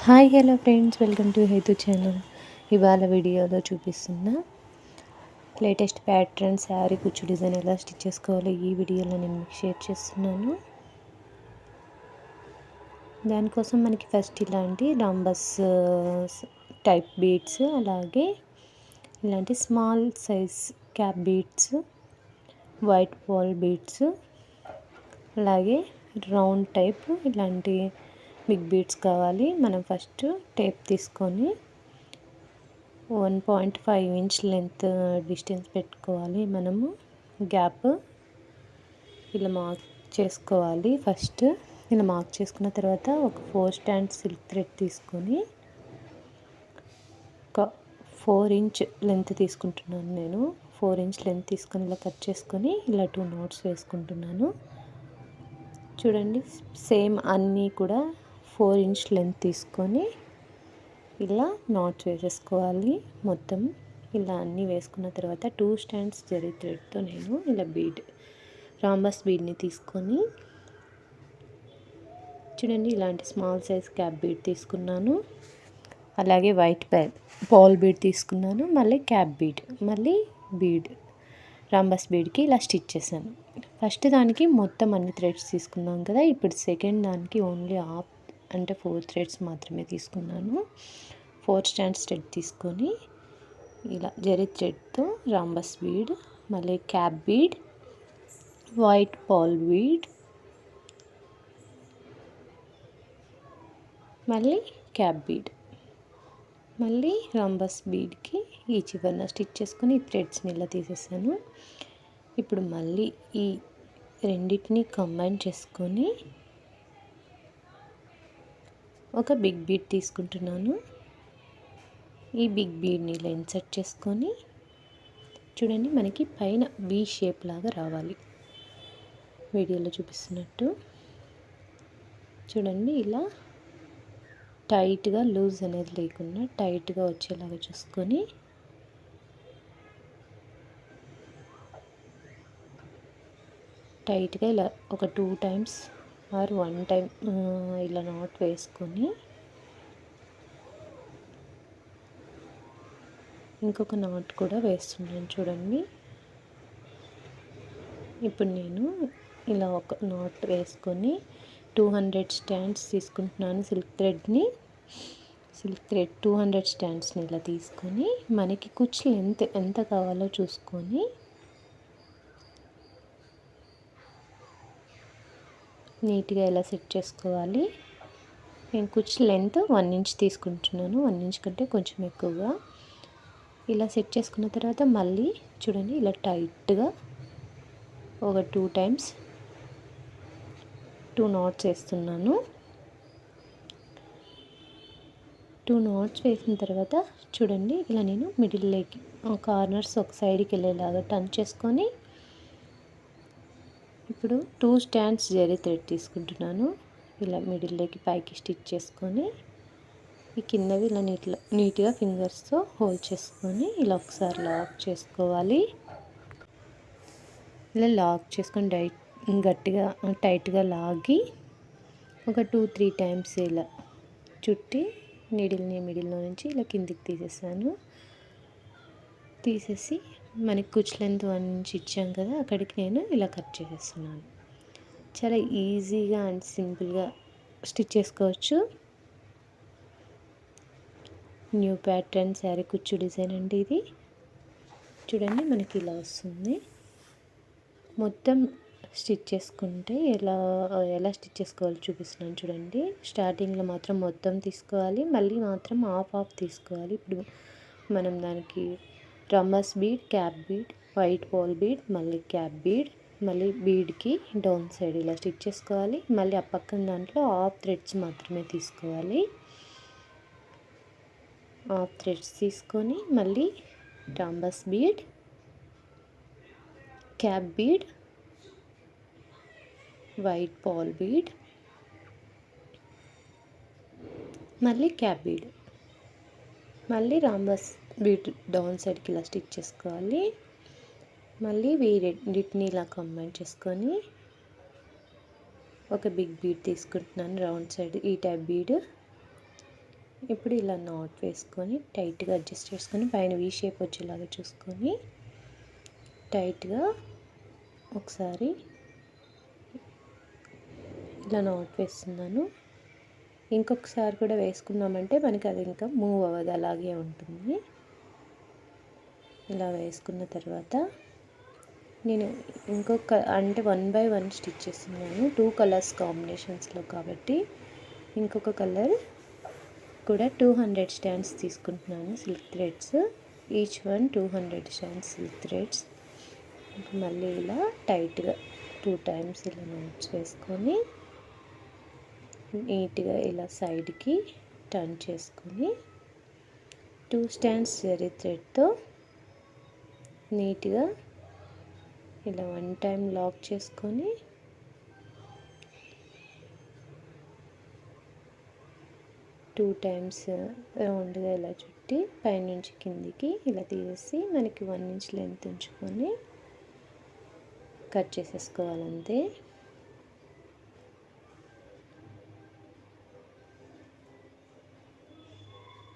Hi hello friends, welcome to హేతు channel. ఇవాళ వీడియోలో చూపిస్తున్న లేటెస్ట్ ప్యాటర్న్ శారీ కుచ్చు డిజైన్ ఎలా స్టిచ్ చేసుకోవాలో ఈ వీడియోలో నేను మీకు షేర్ చేస్తున్నాను. దానికోసం మనకి ఫస్ట్ ఇలాంటి రాంబస్ టైప్ బీడ్స్, అలాగే ఇలాంటి small size cap beads, white ball beads, అలాగే రౌండ్ టైప్ ఇలాంటి బిగ్ బీడ్స్ కావాలి. మనం ఫస్ట్ టేప్ తీసుకొని 1.5 ఇంచ్ లెంత్ డిస్టెన్స్ పెట్టుకోవాలి. మనము గ్యాప్ ఇలా మార్క్ చేసుకోవాలి. ఫస్ట్ ఇలా మార్క్ చేసుకున్న తర్వాత ఒక 4 స్టాండ్ సిల్క్ థ్రెడ్ తీసుకొని ఒక 4 ఇంచ్ లెంత్ తీసుకుంటున్నాను. నేను 4 ఇంచ్ లెంత్ తీసుకొని ఇలా కట్ చేసుకొని ఇలా 2 నాట్స్ వేసుకుంటున్నాను. చూడండి, సేమ్ అన్నీ కూడా 4 ఇంచ్ లెంత్ తీసుకొని ఇలా నాట్స్ వేసేసుకోవాలి. మొత్తం ఇలా అన్నీ వేసుకున్న తర్వాత 2 స్టాండ్స్ జరీ థ్రెడ్తో నేను ఇలా రాంబస్ బీడ్ని తీసుకొని చూడండి, ఇలాంటి స్మాల్ సైజ్ క్యాప్ బీడ్ తీసుకున్నాను. అలాగే వైట్ బాల్ బీడ్ తీసుకున్నాను. మళ్ళీ క్యాప్ బీడ్, మళ్ళీ బీడ్ రాంబస్ బీడ్కి ఇలా స్టిచ్ చేశాను. ఫస్ట్ దానికి మొత్తం అన్ని థ్రెడ్స్ తీసుకున్నాం కదా. ఇప్పుడు సెకండ్ దానికి ఓన్లీ హాఫ్ అంటే 4 థ్రెడ్స్ మాత్రమే తీసుకున్నాను. 4 స్టాండ్స్ థ్రెడ్ తీసుకొని ఇలా జరీ థ్రెడ్తో రాంబస్ బీడ్, మళ్ళీ cap bead, white ball bead, మళ్ళీ క్యాప్ బీడ్, మళ్ళీ రాంబస్ బీడ్కి ఈ చివరన స్టిచ్ చేసుకొని ఈ థ్రెడ్స్ని ఇలా తీసేసాను. ఇప్పుడు మళ్ళీ ఈ రెండింటిని కంబైన్ చేసుకొని ఒక బిగ్ బీడ్ తీసుకుంటున్నాను. ఈ బిగ్ బీడ్ని ఇలా ఇన్సర్ట్ చేసుకొని చూడండి, మనకి పైన బీ షేప్ లాగా రావాలి. వీడియోలో చూపిస్తున్నట్టు చూడండి, ఇలా టైట్గా లూజ్ అనేది లేకుండా టైట్గా వచ్చేలాగా చూసుకొని టైట్గా ఇలా ఒక 2 టైమ్స్ ఆర్ 1 టైం ఇలా నాట్ వేసుకొని ఇంకొక నాట్ కూడా వేస్తున్నాను. చూడండి, ఇప్పుడు నేను ఇలా ఒక నాట్ వేసుకొని 200 స్టాండ్స్ తీసుకుంటున్నాను. సిల్క్ థ్రెడ్ 200 స్టాండ్స్ని ఇలా తీసుకొని మనకి కుచ్చులు ఎంత కావాలో చూసుకొని నీట్గా ఇలా సెట్ చేసుకోవాలి. నేను కుచ్చు లెంత్ 1 ఇంచ్ తీసుకుంటున్నాను. 1 ఇంచ్ కంటే కొంచెం ఎక్కువగా ఇలా సెట్ చేసుకున్న తర్వాత మళ్ళీ చూడండి, ఇలా టైట్గా ఒక 2 టైమ్స్ 2 నాట్స్ వేస్తున్నాను. 2 నాట్స్ వేసిన తర్వాత చూడండి, ఇలా నేను మిడిల్లోకి కార్నర్స్ ఒక సైడ్కి వెళ్ళేలాగా టర్న్ చేసుకొని ఇప్పుడు 2 స్టాండ్స్ జరీ థ్రెడ్ తీసుకుంటున్నాను. ఇలా మిడిల్లోకి పైకి స్టిచ్ చేసుకొని ఈ కిందవి ఇలా నీట్గా ఫింగర్స్తో హోల్డ్ చేసుకొని ఇలా ఒకసారి లాక్ చేసుకోవాలి. ఇలా లాక్ చేసుకొని గట్టిగా టైట్గా లాగి ఒక 2-3 టైమ్స్ ఇలా చుట్టి మిడిల్లో నుంచి ఇలా కిందికి తీసేసి మనకి కుచ్చు లెంత్ 1 ఇంచ్ ఇచ్చాం కదా, అక్కడికి నేను ఇలా కట్ చేసేస్తున్నాను. చాలా ఈజీగా అండ్ సింపుల్గా స్టిచ్ చేసుకోవచ్చు. న్యూ ప్యాటర్న్ శారీ కుచ్చు డిజైన్ అండి ఇది. చూడండి, మనకి ఇలా వస్తుంది. మొత్తం స్టిచ్ చేసుకుంటే ఎలా స్టిచ్ చేసుకోవాలో చూపిస్తున్నాను. చూడండి, స్టార్టింగ్లో మాత్రం మొత్తం తీసుకోవాలి, మళ్ళీ మాత్రం హాఫ్ తీసుకోవాలి. ఇప్పుడు మనం దానికి rhombus bead, cap bead, white ball bead, మళ్ళీ క్యాప్ బీడ్, మళ్ళీ బీడ్కి డౌన్ సైడ్ ఇలా స్టిచ్ చేసుకోవాలి. మళ్ళీ ఆ పక్కన దాంట్లో హాఫ్ థ్రెడ్స్ మాత్రమే తీసుకోవాలి. హాఫ్ థ్రెడ్స్ తీసుకొని మళ్ళీ rhombus bead, cap bead, white ball bead, మళ్ళీ క్యాప్ బీడ్, మళ్ళీ రాంబస్ బీడ్ డౌన్ సైడ్కి ఇలా స్టిచ్ చేసుకోవాలి. మళ్ళీ రెండింటిని ఇలా కంబైన్ చేసుకొని ఒక బిగ్ బీడ్ తీసుకుంటున్నాను. రౌండ్ సైడ్ ఈ టైప్ బీడ్ ఇప్పుడు ఇలా నాట్ వేసుకొని టైట్గా అడ్జస్ట్ చేసుకొని పైన వీ షేప్ వచ్చేలాగా చూసుకొని టైట్గా ఒకసారి ఇలా నాట్ వేస్తున్నాను. ఇంకొకసారి కూడా వేసుకున్నామంటే మనకి అది ఇంకా మూవ్ అవ్వదు, అలాగే ఉంటుంది. ఇలా వేసుకున్న తర్వాత నేను ఇంకొక అంటే 1 బై 1 స్టిచ్ చేస్తున్నాను 2 కలర్స్ కాంబినేషన్స్లో కాబట్టి. ఇంకొక కలర్ కూడా 200 స్టాండ్స్ తీసుకుంటున్నాను silk threads, each one 200 stands silk threads. మళ్ళీ ఇలా టైట్గా 2 టైమ్స్ ఇలా నాట్స్ వేసుకొని నీట్గా ఇలా సైడ్కి టర్న్ చేసుకొని 2 స్టాండ్స్ జరీ థ్రెడ్తో నీట్గా ఇలా 1 టైం లాక్ చేసుకొని టూ టైమ్స్ రౌండ్గా ఇలా చుట్టి పైనుంచి కిందికి ఇలా తీసేసి మనకి 1 ఇంచ్ లెంత్ ఉంచుకొని కట్ చేసేసుకోవాలంతే.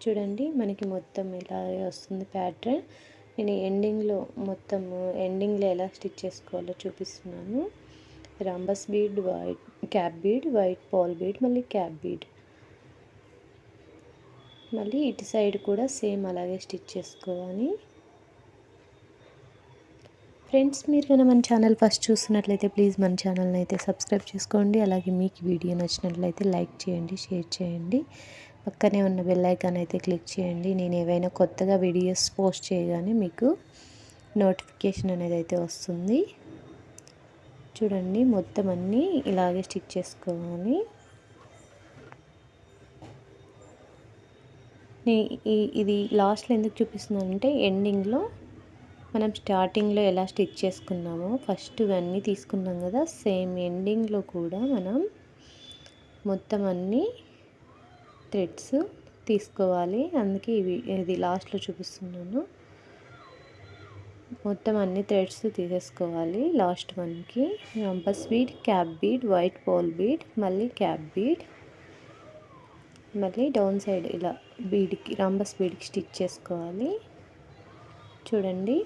చూడండి మనకి మొత్తం ఇలా వస్తుంది ప్యాటర్న్. నేను ఎండింగ్లో ఎలా స్టిచ్ చేసుకోవాలో చూపిస్తున్నాను. Rhombus bead, white cap bead, white Paul bead, మళ్ళీ క్యాప్ బీడ్, మళ్ళీ ఇటు సైడ్ కూడా సేమ్ అలాగే స్టిచ్ చేసుకోవాలి. ఫ్రెండ్స్, మీరు కనుక మన ఛానల్ ఫస్ట్ చూస్తున్నట్లయితే ప్లీజ్ మన ఛానల్ని అయితే సబ్స్క్రైబ్ చేసుకోండి. అలాగే మీకు వీడియో నచ్చినట్లయితే లైక్ చేయండి, షేర్ చేయండి. పక్కనే ఉన్న బెల్ ఐకాన్ అయితే క్లిక్ చేయండి. నేను ఏవైనా కొత్తగా వీడియోస్ పోస్ట్ చేయగానే మీకు నోటిఫికేషన్ అనేది అయితే వస్తుంది. చూడండి మొత్తం అన్నీ ఇలాగే స్టిచ్ చేసుకోవాలి. ఇది లాస్ట్లో ఎందుకు చూపిస్తున్నానంటే ఎండింగ్లో మనం స్టార్టింగ్లో ఎలా స్టిచ్ చేసుకున్నామో ఫస్ట్ ఇవన్నీ తీసుకున్నాం కదా, సేమ్ ఎండింగ్లో కూడా మనం మొత్తం అన్నీ థ్రెడ్స్ తీసుకోవాలి. అందుకే ఇది లాస్ట్లో చూపిస్తున్నాను. మొత్తం అన్ని థ్రెడ్స్ తీసేసుకోవాలి. లాస్ట్ వన్కి rhombus bead, cap bead, white Paul bead, మళ్ళీ క్యాప్ బీడ్, మళ్ళీ డౌన్ సైడ్ ఇలా బీడ్కి రాంబస్ బీడ్కి స్టిచ్ చేసుకోవాలి. చూడండి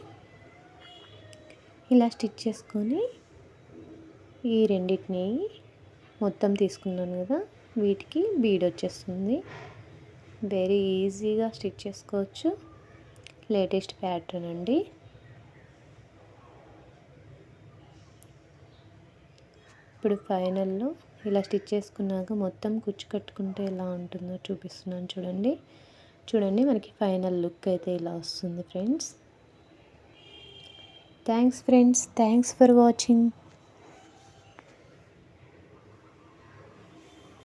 ఇలా స్టిచ్ చేసుకొని ఈ రెండింటిని మొత్తం తీసుకున్నాను కదా, వీటికి బీడ్ వచ్చేస్తుంది. వెరీ ఈజీగా స్టిచ్ చేసుకోవచ్చు. లేటెస్ట్ ప్యాటర్న్ అండి. ఇప్పుడు ఫైనల్లో ఇలా స్టిచ్ చేసుకున్నాక మొత్తం కుచ్చు కట్టుకుంటే ఎలా ఉంటుందో చూపిస్తున్నాను. చూడండి మనకి ఫైనల్ లుక్ అయితే ఇలా వస్తుంది friends. Thanks friends, thanks for watching.